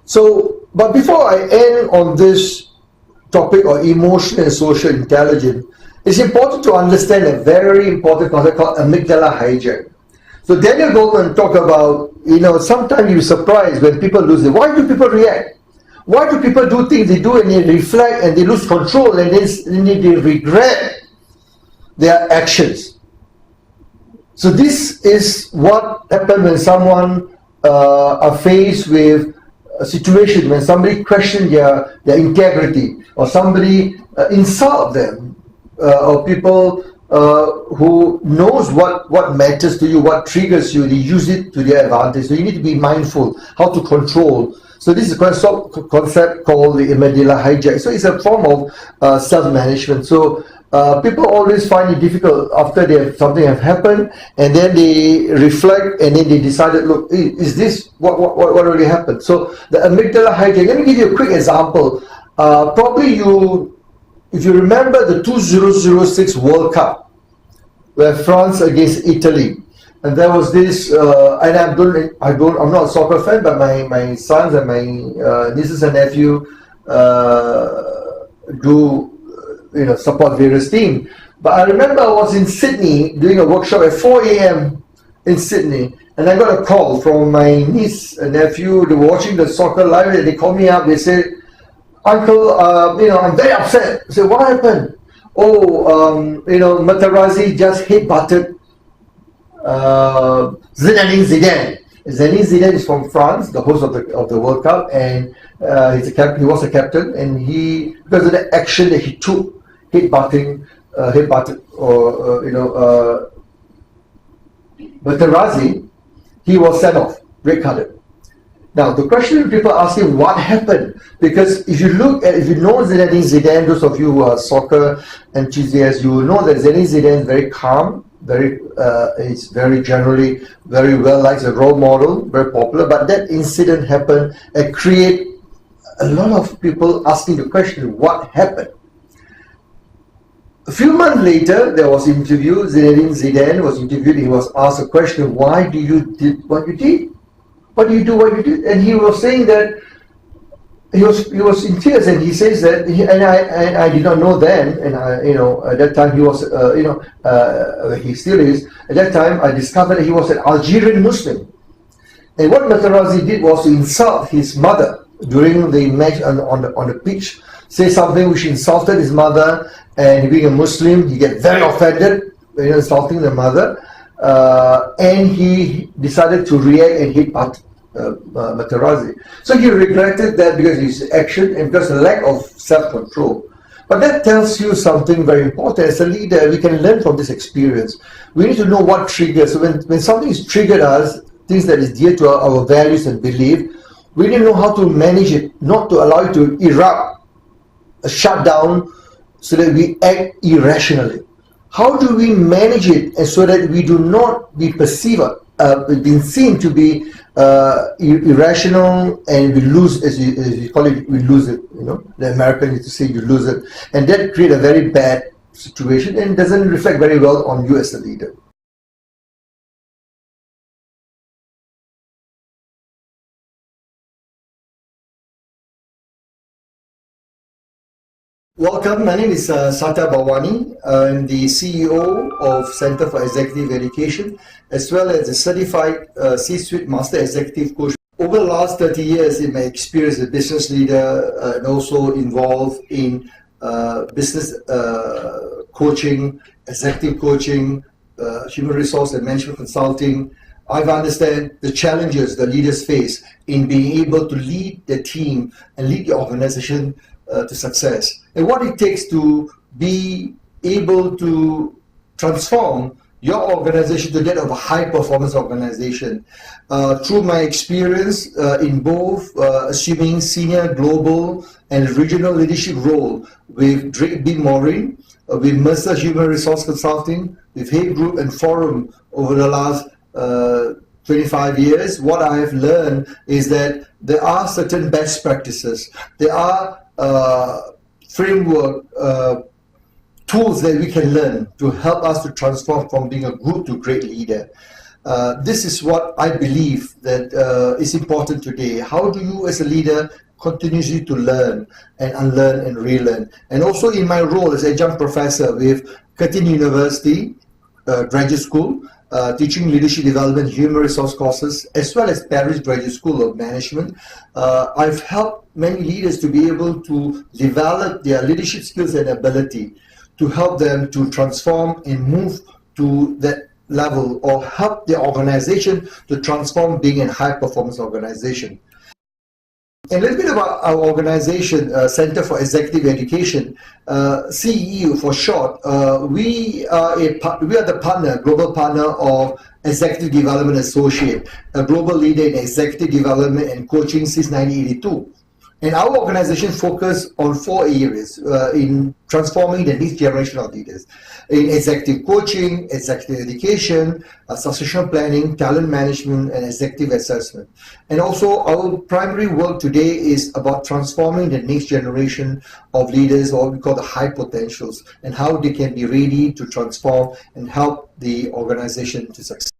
So, but before I end on this topic of emotional and social intelligence, it's important to understand a very important concept called amygdala hijack. So Daniel Goleman talked about, sometimes you're surprised when people lose it. Why do people react? Why do people do things they do and they reflect and they lose control and then they regret their actions? So this is what happens when someone are faced with a situation when somebody questions their integrity, or somebody insult them, or people who knows what matters to you, what triggers you, they use it to their advantage. So you need to be mindful how to control. So this is a concept called the Amygdala hijack. So it's a form of self-management. So people always find it difficult after something have happened, and then they reflect, and then they decided, look, is this what really happened? So the Amygdala hijack. Let me give you a quick example. Probably if you remember the 2006 World Cup, where France against Italy, and there was this, and I'm not a soccer fan, but my sons and my nieces and nephew do support various teams. But I remember I was in Sydney doing a workshop at 4 a.m. in Sydney, and I got a call from my niece and nephew. They were watching the soccer live, and they called me up. They said, "Uncle, I'm very upset." I said, "What happened?" "Oh, Materazzi just headbutted Zinedine Zidane." Zinedine Zidane is from France, the host of the World Cup, and he was a captain, and because of the action that he took, headbutted Materazzi, he was sent off, red carded. Now the question people are asking, what happened? Because if you know Zinedine Zidane, those of you who are soccer enthusiasts, you will know that Zinedine Zidane is very calm, it's very generally very well liked, a role model, very popular. But that incident happened and create a lot of people asking the question, what happened? A few months later, there was an interview. Zinedine Zidane was interviewed. He was asked a question: why do you did what you did? What do you do what you did? And he was saying that he was in tears, and he says that, I did not know then, and at that time he was, he still is. At that time, I discovered that he was an Algerian Muslim, and what Materazzi did was to insult his mother during the match on the pitch, say something which insulted his mother, and being a Muslim, he get very offended, insulting the mother, and he decided to react and hit Materazzi. So he regretted that because of his action and because of the lack of self-control. But that tells you something very important. As a leader, we can learn from this experience. We need to know what triggers. So when something is triggered us, things that is dear to our values and belief, we need to know how to manage it, not to allow it to erupt, shut down, so that we act irrationally. How do we manage it, and so that we do not be perceived, being seen to be irrational, and we lose, as you call it, we lose it. The American used to say you lose it, and that creates a very bad situation and doesn't reflect very well on you as a leader. Welcome, my name is Sattar Bawany. I'm the CEO of Center for Executive Education, as well as a certified C-suite master executive coach. Over the last 30 years, in my experience as a business leader, and also involved in business coaching, executive coaching, human resource and management consulting, I've understand the challenges the leaders face in being able to lead the team and lead the organization to success, and what it takes to be able to transform your organization to that of a high-performance organization. Through my experience in both assuming senior, global, and regional leadership role with Drake B. Maureen, with Mercer Human Resource Consulting, with Hay Group and Forum over the last 25 years, what I have learned is that there are certain best practices. There are framework, tools that we can learn to help us to transform from being a good to great leader. This is what I believe that is important today. How do you as a leader continuously to learn and unlearn and relearn? And also in my role as adjunct professor with Curtin University Graduate School, teaching leadership development, human resource courses, as well as Paris Graduate School of Management. I've helped many leaders to be able to develop their leadership skills and ability to help them to transform and move to that level, or help the organization to transform being a high performance organization. A little bit about our organization, Center for Executive Education, CEU for short. We are the partner, global partner of Executive Development Associate, a global leader in executive development and coaching since 1982. And our organization focuses on 4 areas in transforming the next generation of leaders: in executive coaching, executive education, succession planning, talent management, and executive assessment. And also, our primary work today is about transforming the next generation of leaders, or what we call the high potentials, and how they can be ready to transform and help the organization to succeed.